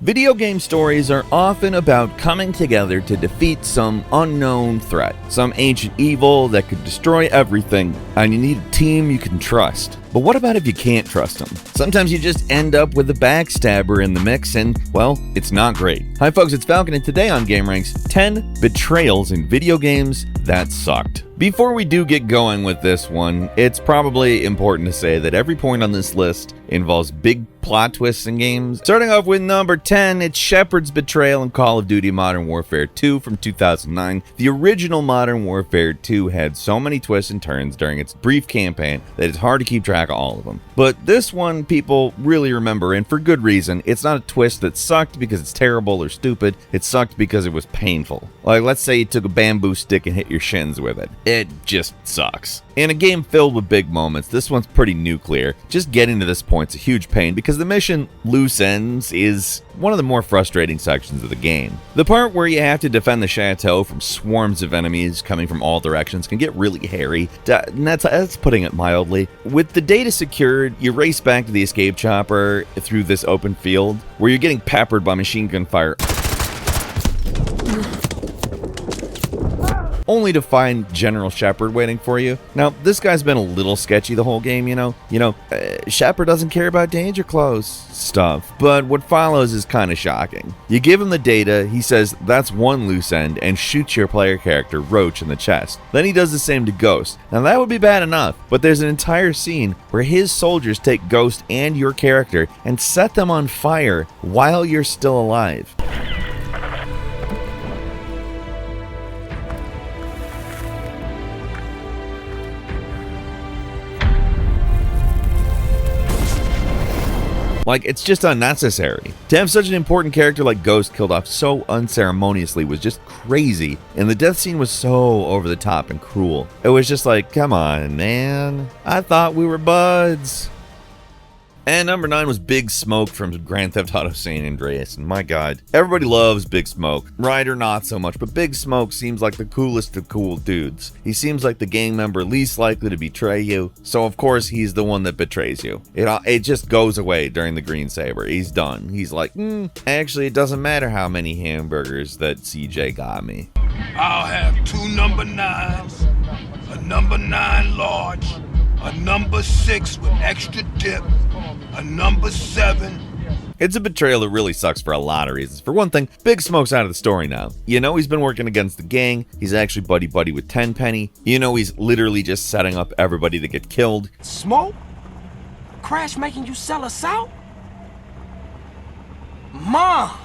Video game stories are often about coming together to defeat some unknown threat, some ancient evil that could destroy everything, and you need a team you can trust. But what about if you can't trust them? Sometimes you just end up with a backstabber in the mix and, well, it's not great. Hi folks, it's Falcon, and today on gameranx, 10 betrayals in video games that sucked. Before we do get going with this one, it's probably important to say that every point on this list involves big plot twists in games. Starting off with number 10, it's Shepard's betrayal in Call of Duty Modern Warfare 2 from 2009. The original Modern Warfare 2 had so many twists and turns during its brief campaign that it's hard to keep track of all of them. But this one people really remember, and for good reason. It's not a twist that sucked because it's terrible or stupid. It sucked because it was painful. Like, let's say you took a bamboo stick and hit your shins with it. It just sucks. In a game filled with big moments, this one's pretty nuclear. Just getting to this point's a huge pain because the mission Loose Ends is one of the more frustrating sections of the game. The part where you have to defend the chateau from swarms of enemies coming from all directions can get really hairy, and that's putting it mildly. With the data secured, you race back to the escape chopper through this open field where you're getting peppered by machine gun fire, only to find General Shepard waiting for you. Now, this guy's been a little sketchy the whole game, Shepard doesn't care about danger close stuff, but what follows is kind of shocking. You give him the data, he says that's one loose end, and shoots your player character, Roach, in the chest. Then he does the same to Ghost. Now that would be bad enough, but there's an entire scene where his soldiers take Ghost and your character and set them on fire while you're still alive. Like, it's just unnecessary. To have such an important character like Ghost killed off so unceremoniously was just crazy, and the death scene was so over the top and cruel. It was just like, come on, man. I thought we were buds. And number 9 was Big Smoke from Grand Theft Auto San Andreas, and my god, everybody loves Big Smoke. Ryder not so much, but Big Smoke seems like the coolest of cool dudes. He seems like the gang member least likely to betray you, so of course he's the one that betrays you. It just goes away during the Green Saber. He's done. He's like, actually it doesn't matter how many hamburgers that CJ got me. I'll have 2 number 9s, a number 9 large, a number 6 with extra dip, a number 7. It's a betrayal that really sucks for a lot of reasons. For one thing, Big Smoke's out of the story now. He's been working against the gang. He's actually buddy-buddy with Tenpenny. He's literally just setting up everybody to get killed. Smoke? Crash making you sell us out? Moms!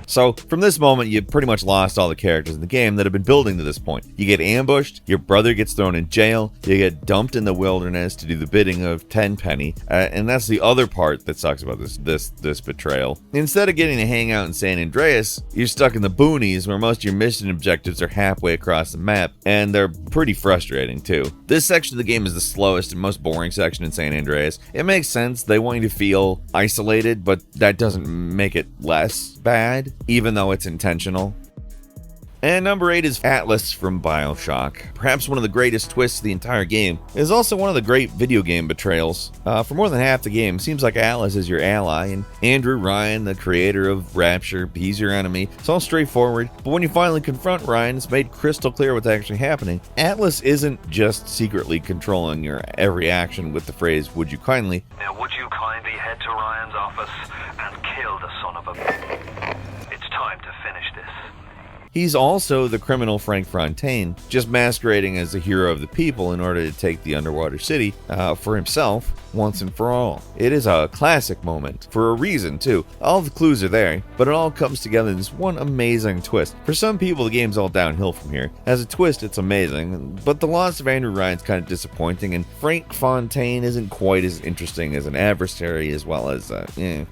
So, from this moment, you pretty much lost all the characters in the game that have been building to this point. You get ambushed, your brother gets thrown in jail, you get dumped in the wilderness to do the bidding of Tenpenny, and that's the other part that sucks about this betrayal. Instead of getting to hang out in San Andreas, you're stuck in the boonies where most of your mission objectives are halfway across the map, and they're pretty frustrating too. This section of the game is the slowest and most boring section in San Andreas. It makes sense, they want you to feel isolated, but that doesn't make it less bad, even though it's intentional. And number 8 is Atlas from BioShock. Perhaps one of the greatest twists of the entire game. It is also one of the great video game betrayals. For more than half the game, it seems like Atlas is your ally, and Andrew Ryan, the creator of Rapture, he's your enemy. It's all straightforward, but when you finally confront Ryan, it's made crystal clear what's actually happening. Atlas isn't just secretly controlling your every action with the phrase, "Would you kindly?" Now would you kindly head to Ryan's office and kill the son of a... It's time to finish this. He's also the criminal Frank Fontaine, just masquerading as the hero of the people in order to take the underwater city for himself once and for all. It is a classic moment, for a reason too. All the clues are there, but it all comes together in this one amazing twist. For some people, the game's all downhill from here. As a twist, it's amazing, but the loss of Andrew Ryan's kind of disappointing, and Frank Fontaine isn't quite as interesting as an adversary, as well as,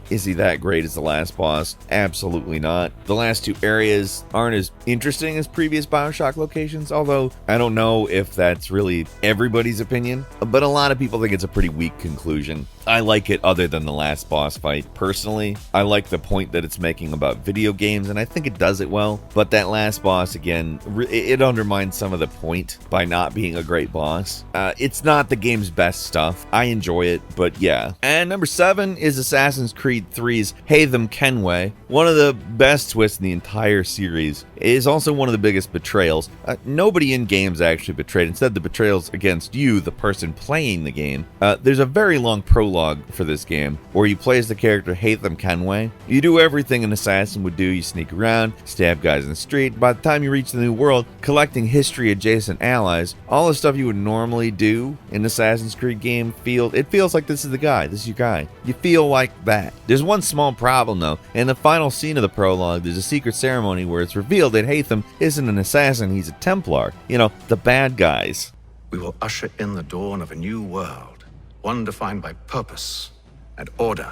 is he that great as the last boss? Absolutely not. The last 2 areas aren't as interesting as previous BioShock locations, although I don't know if that's really everybody's opinion, but a lot of people think it's a pretty weak conclusion. I like it other than the last boss fight. Personally, I like the point that it's making about video games, and I think it does it well. But that last boss, again, it undermines some of the point by not being a great boss. It's not the game's best stuff. I enjoy it, but yeah. And number 7 is Assassin's Creed 3's Haytham Kenway. One of the best twists in the entire series. It is also one of the biggest betrayals. Nobody in games actually betrayed. Instead, the betrayals against you, the person playing the game. There's a very long prologue for this game where you play as the character Haytham Kenway. You do everything an assassin would do. You sneak around, stab guys in the street. By the time you reach the new world, collecting history adjacent allies, all the stuff you would normally do in Assassin's Creed game, it feels like this is the guy. This is your guy. You feel like that. There's one small problem though. In the final scene of the prologue, there's a secret ceremony where it's revealed that Haytham isn't an assassin, he's a Templar. You know, the bad guys. We will usher in the dawn of a new world, one defined by purpose and order.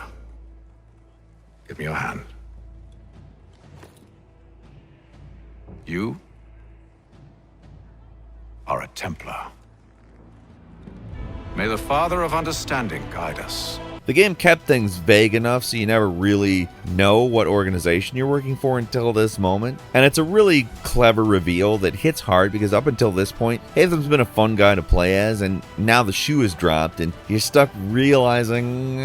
Give me your hand. You are a Templar. May the Father of Understanding guide us. The game kept things vague enough so you never really know what organization you're working for until this moment. And it's a really clever reveal that hits hard because up until this point, Haytham's been a fun guy to play as, and now the shoe is dropped and you're stuck realizing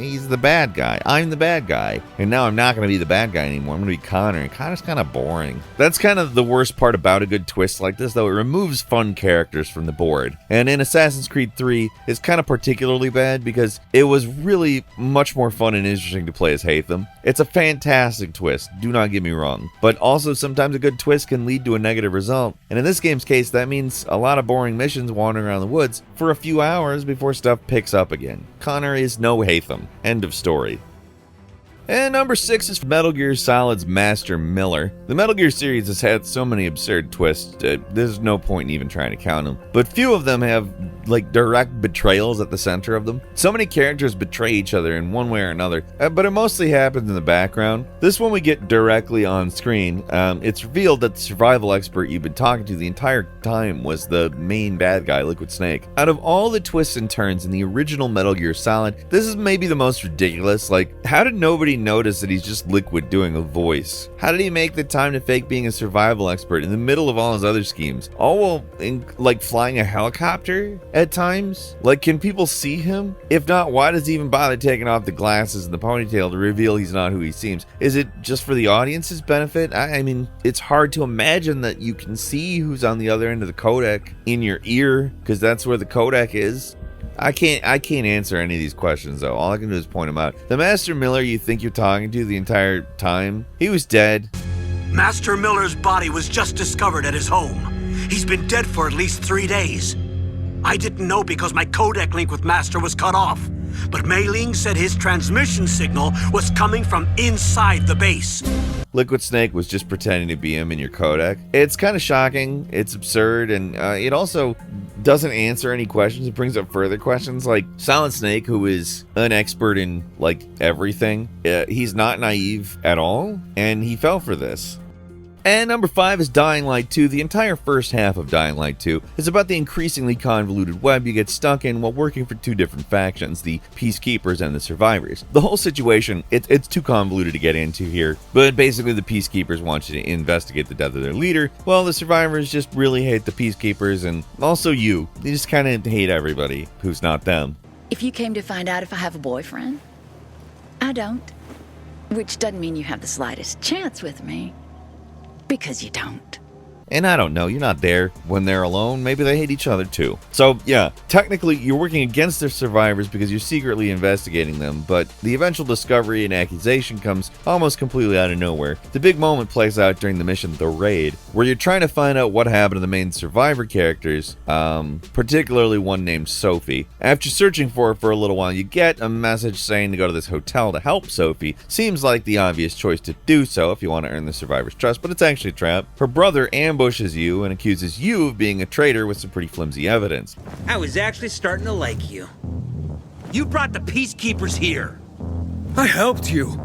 he's the bad guy. I'm the bad guy. And now I'm not going to be the bad guy anymore. I'm going to be Connor, and Connor's kind of boring. That's kind of the worst part about a good twist like this, though. It removes fun characters from the board. And in Assassin's Creed 3, it's kind of particularly bad because it was really much more fun and interesting to play as Haytham. It's a fantastic twist, do not get me wrong. But also sometimes a good twist can lead to a negative result. And in this game's case, that means a lot of boring missions wandering around the woods for a few hours before stuff picks up again. Connor is no Haytham. End of story. And number 6 is Metal Gear Solid's Master Miller. The Metal Gear series has had so many absurd twists, there's no point in even trying to count them. But few of them have, like, direct betrayals at the center of them. So many characters betray each other in one way or another, but it mostly happens in the background. This one we get directly on screen. It's revealed that the survival expert you've been talking to the entire time was the main bad guy, Liquid Snake. Out of all the twists and turns in the original Metal Gear Solid, this is maybe the most ridiculous. Like, how did nobody notice that he's just Liquid doing a voice? How did he make the time to fake being a survival expert in the middle of all his other schemes? All while, like, flying a helicopter at times? Like, can people see him? If not, why does he even bother taking off the glasses and the ponytail to reveal he's not who he seems? Is it just for the audience's benefit? I mean, it's hard to imagine that you can see who's on the other end of the codec in your ear, because that's where the codec is. I can't answer any of these questions though. All I can do is point them out. The Master Miller you think you're talking to the entire time, he was dead. Master Miller's body was just discovered at his home. He's been dead for at least 3 days. I didn't know because my codec link with Master was cut off. But Mei Ling said his transmission signal was coming from inside the base. Liquid Snake was just pretending to be him in your codec. It's kind of shocking, it's absurd, and it also doesn't answer any questions. It brings up further questions, like Solid Snake, who is an expert in, like, everything. He's not naive at all, and he fell for this. And number 5 is Dying Light 2. The entire first half of Dying Light 2 is about the increasingly convoluted web you get stuck in while working for two different factions, the Peacekeepers and the Survivors. The whole situation, it's too convoluted to get into here, but basically the Peacekeepers want you to investigate the death of their leader, while the Survivors just really hate the Peacekeepers, and also you. They just kind of hate everybody who's not them. If you came to find out if I have a boyfriend, I don't. Which doesn't mean you have the slightest chance with me. Because you don't. And I don't know, you're not there when they're alone. Maybe they hate each other too. So yeah, technically you're working against the survivors because you're secretly investigating them, but the eventual discovery and accusation comes almost completely out of nowhere. The big moment plays out during the mission The Raid, where you're trying to find out what happened to the main survivor characters, particularly one named Sophie. After searching for her for a little while, you get a message saying to go to this hotel to help Sophie. Seems like the obvious choice to do so if you want to earn the survivor's trust, but it's actually a trap. Her brother ambushes you and accuses you of being a traitor with some pretty flimsy evidence. I was actually starting to like you. You brought the Peacekeepers here. I helped you.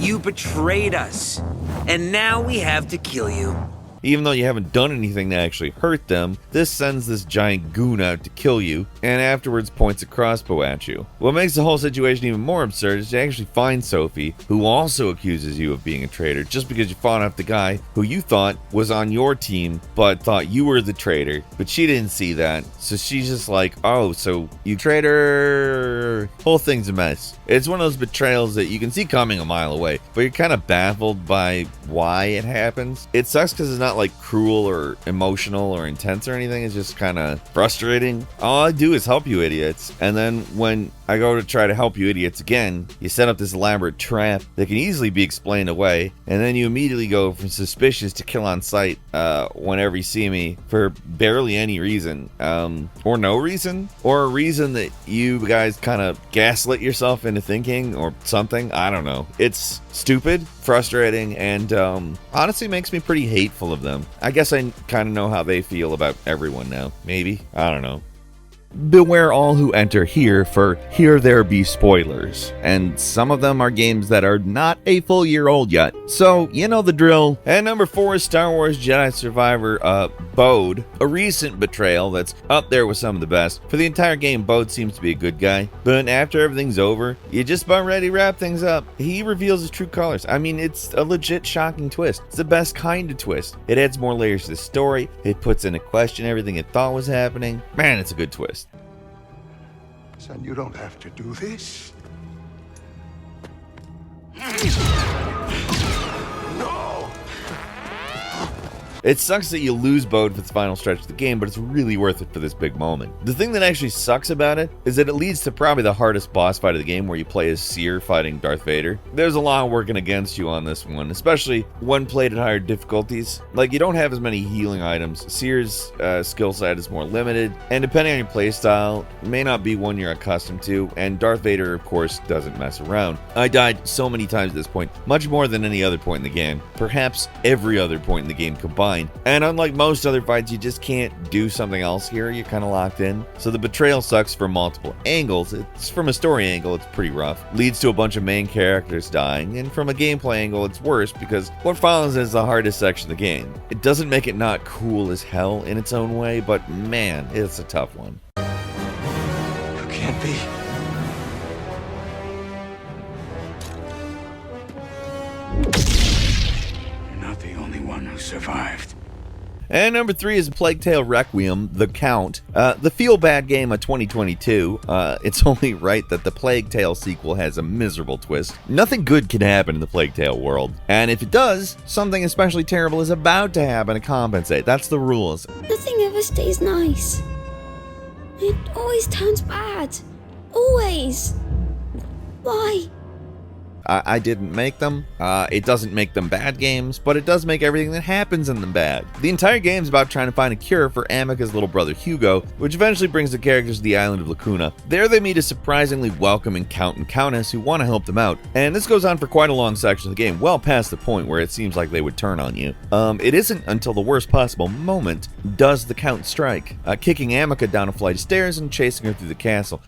You betrayed us. And now we have to kill you. Even though you haven't done anything to actually hurt them, this sends this giant goon out to kill you, and afterwards points a crossbow at you. What makes the whole situation even more absurd is you actually find Sophie, who also accuses you of being a traitor just because you fought off the guy who you thought was on your team but thought you were the traitor, but she didn't see that, so she's just like, oh, so you traitor. Whole thing's a mess. It's one of those betrayals that you can see coming a mile away, but you're kind of baffled by why it happens. It sucks because it's not like cruel or emotional or intense or anything. It's just kind of frustrating. All I do is help you idiots, and then when I go to try to help you idiots again, you set up this elaborate trap that can easily be explained away, and then you immediately go from suspicious to kill on sight whenever you see me for barely any reason, or no reason, or a reason that you guys kind of gaslit yourself into thinking or something. I don't know. It's stupid, frustrating, and honestly makes me pretty hateful of them. I guess I kind of know how they feel about everyone now. Maybe. I don't know. Beware all who enter here, for here there be spoilers, and some of them are games that are not a full year old yet, so you know the drill. And number 4 is Star Wars Jedi Survivor Bode, a recent betrayal that's up there with some of the best. For the entire game, Bode seems to be a good guy, but after everything's over, you're just about ready to wrap things up. He reveals his true colors. I mean, it's a legit shocking twist. It's the best kind of twist. It adds more layers to the story, it puts into question everything it thought was happening. Man, it's a good twist. Son, you don't have to do this. No! It sucks that you lose Bode for the final stretch of the game, but it's really worth it for this big moment. The thing that actually sucks about it is that it leads to probably the hardest boss fight of the game, where you play as Seer fighting Darth Vader. There's a lot working against you on this one, especially when played at higher difficulties. Like, you don't have as many healing items, Seer's skill set is more limited, and depending on your playstyle, it may not be one you're accustomed to, and Darth Vader, of course, doesn't mess around. I died so many times at this point, much more than any other point in the game, perhaps every other point in the game combined. And unlike most other fights, you just can't do something else here. You're kind of locked in. So the betrayal sucks from multiple angles. It's from a story angle, it's pretty rough. Leads to a bunch of main characters dying. And from a gameplay angle, it's worse because what follows is the hardest section of the game. It doesn't make it not cool as hell in its own way, but man, it's a tough one. You can't be. The only one who survived. And number 3 is Plague Tale Requiem, The Count, the feel-bad game of 2022. It's only right that the Plague Tale sequel has a miserable twist. Nothing good can happen in the Plague Tale world, and if it does, something especially terrible is about to happen to compensate. That's the rules. Nothing ever stays nice. It always turns bad. Always. Why? I didn't make them. It doesn't make them bad games, but it does make everything that happens in them bad. The entire game is about trying to find a cure for Amica's little brother Hugo, which eventually brings the characters to the island of Lacuna. There they meet a surprisingly welcoming Count and Countess who want to help them out, and this goes on for quite a long section of the game, well past the point where it seems like they would turn on you. It isn't until the worst possible moment does the Count strike, kicking Amica down a flight of stairs and chasing her through the castle.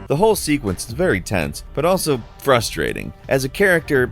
The whole sequence is very tense, but also frustrating. As a character,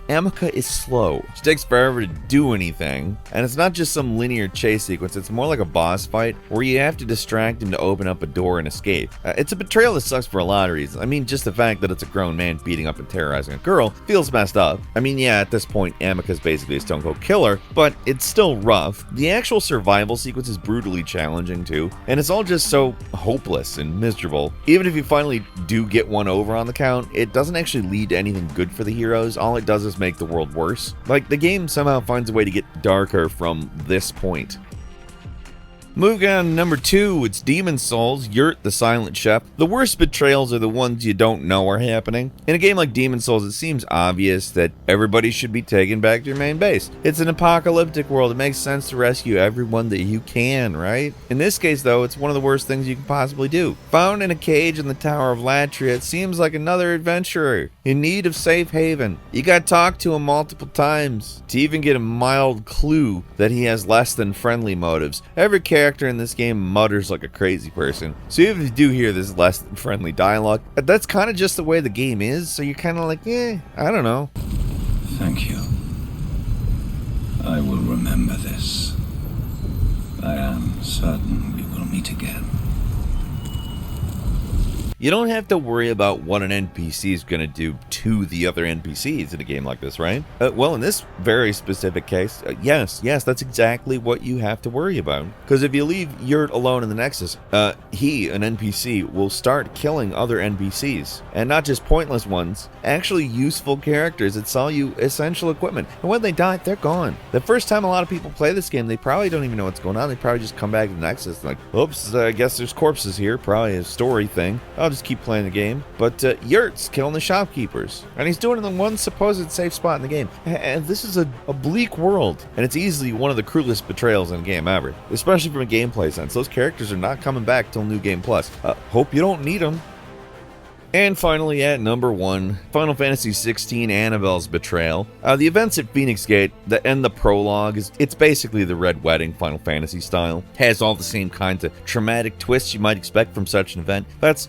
Amica is slow. She takes forever to do anything, and it's not just some linear chase sequence, it's more like a boss fight where you have to distract him to open up a door and escape. It's a betrayal that sucks for a lot of reasons. I mean, just the fact that it's a grown man beating up and terrorizing a girl feels messed up. I mean, yeah, at this point, Amica's basically a stone cold killer, but it's still rough. The actual survival sequence is brutally challenging too, and it's all just so hopeless and miserable. Even if you finally do get one over on the Count, it doesn't actually lead to anything good for the heroes. All it does is make the world worse. Like, the game somehow finds a way to get darker from this point. Moving on to number 2, it's Demon Souls, Yurt the Silent Chef. The worst betrayals are the ones you don't know are happening. In a game like Demon Souls, it seems obvious that everybody should be taken back to your main base. It's an apocalyptic world. It makes sense to rescue everyone that you can, right? In this case, though, it's one of the worst things you can possibly do. Found in a cage in the Tower of Latria, it seems like another adventurer. in need of safe haven. You gotta talk to him multiple times to even get a mild clue that he has less than friendly motives. Every character in this game mutters like a crazy person, so even if you do hear this less than friendly dialogue, that's kind of just the way the game is, so you're kind of like, I don't know. Thank you. I will remember this. I am certain we will meet again. You don't have to worry about what an NPC is going to do to the other NPCs in a game like this, right? Well, in this very specific case, yes, that's exactly what you have to worry about. Because if you leave Yurt alone in the Nexus, he, an NPC, will start killing other NPCs. And not just pointless ones, actually useful characters that sell you essential equipment. And when they die, they're gone. The first time a lot of people play this game, they probably don't even know what's going on. They probably just come back to the Nexus and like, oops, I guess there's corpses here. Probably a story thing. I'll just keep playing the game. But Yurt's killing the shopkeepers, and he's doing it in the one supposed safe spot in the game. And this is a bleak world, and it's easily one of the cruelest betrayals in a game ever, especially from a gameplay sense. Those characters are not coming back till New Game Plus. Hope you don't need them. And finally, at number 1, Final Fantasy XVI Annabelle's Betrayal. The events at Phoenix Gate that end the prologue, it's basically the Red Wedding Final Fantasy style. Has all the same kinds of traumatic twists you might expect from such an event. That's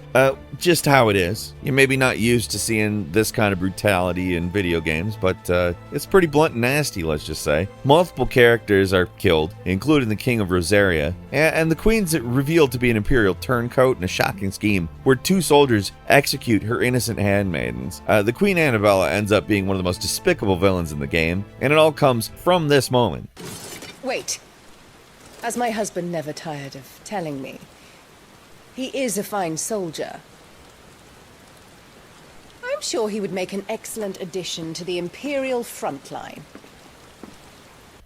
just how it is. You're maybe not used to seeing this kind of brutality in video games, but it's pretty blunt and nasty, let's just say. Multiple characters are killed, including the King of Rosaria, and the Queen's revealed to be an Imperial turncoat in a shocking scheme where 2 soldiers execute her innocent handmaidens. The Queen Annabella ends up being one of the most despicable villains in the game, and it all comes from this moment. Wait. As my husband never tired of telling me, he is a fine soldier. I'm sure he would make an excellent addition to the Imperial front line.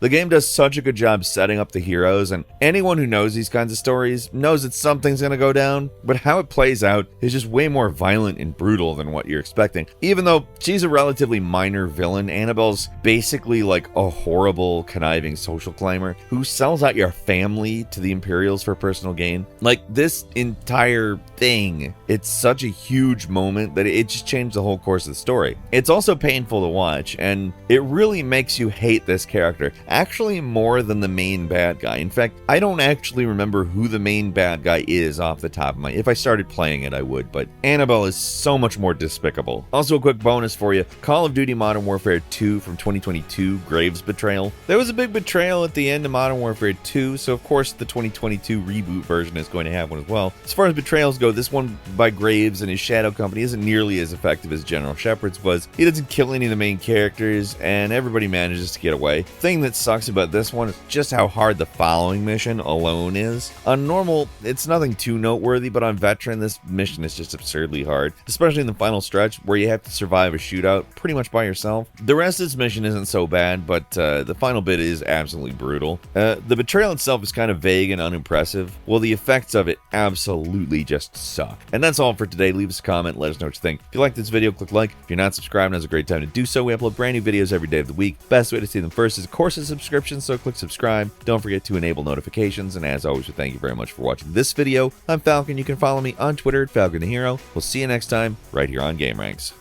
The game does such a good job setting up the heroes, and anyone who knows these kinds of stories knows that something's gonna go down, but how it plays out is just way more violent and brutal than what you're expecting. Even though she's a relatively minor villain, Annabelle's basically like a horrible, conniving social climber who sells out your family to the Imperials for personal gain. Like, this entire thing, it's such a huge moment that it just changed the whole course of the story. It's also painful to watch, and it really makes you hate this character. Actually more than the main bad guy. In fact, I don't actually remember who the main bad guy is off the top of my... If I started playing it, I would, but Annabelle is so much more despicable. Also, a quick bonus for you. Call of Duty Modern Warfare 2 from 2022, Graves Betrayal. There was a big betrayal at the end of Modern Warfare 2, so of course the 2022 reboot version is going to have one as well. As far as betrayals go, this one by Graves and his Shadow Company isn't nearly as effective as General Shepard's was. He doesn't kill any of the main characters, and everybody manages to get away. Thing that sucks about this one is just how hard the following mission alone is. On normal, it's nothing too noteworthy, but on veteran, this mission is just absurdly hard, especially in the final stretch where you have to survive a shootout pretty much by yourself. The rest of this mission isn't so bad, but the final bit is absolutely brutal. The betrayal itself is kind of vague and unimpressive, while the effects of it absolutely just suck. And that's all for today. Leave us a comment, let us know what you think. If you like this video, click like. If you're not subscribed, now's a great time to do so. We upload brand new videos every day of the week. Best way to see them first is, of course, a subscription, so click subscribe. Don't forget to enable notifications, and as always, we thank you very much for watching this video. I'm Falcon. You can follow me on Twitter at Falcon the Hero. We'll see you next time, right here on GameRanx.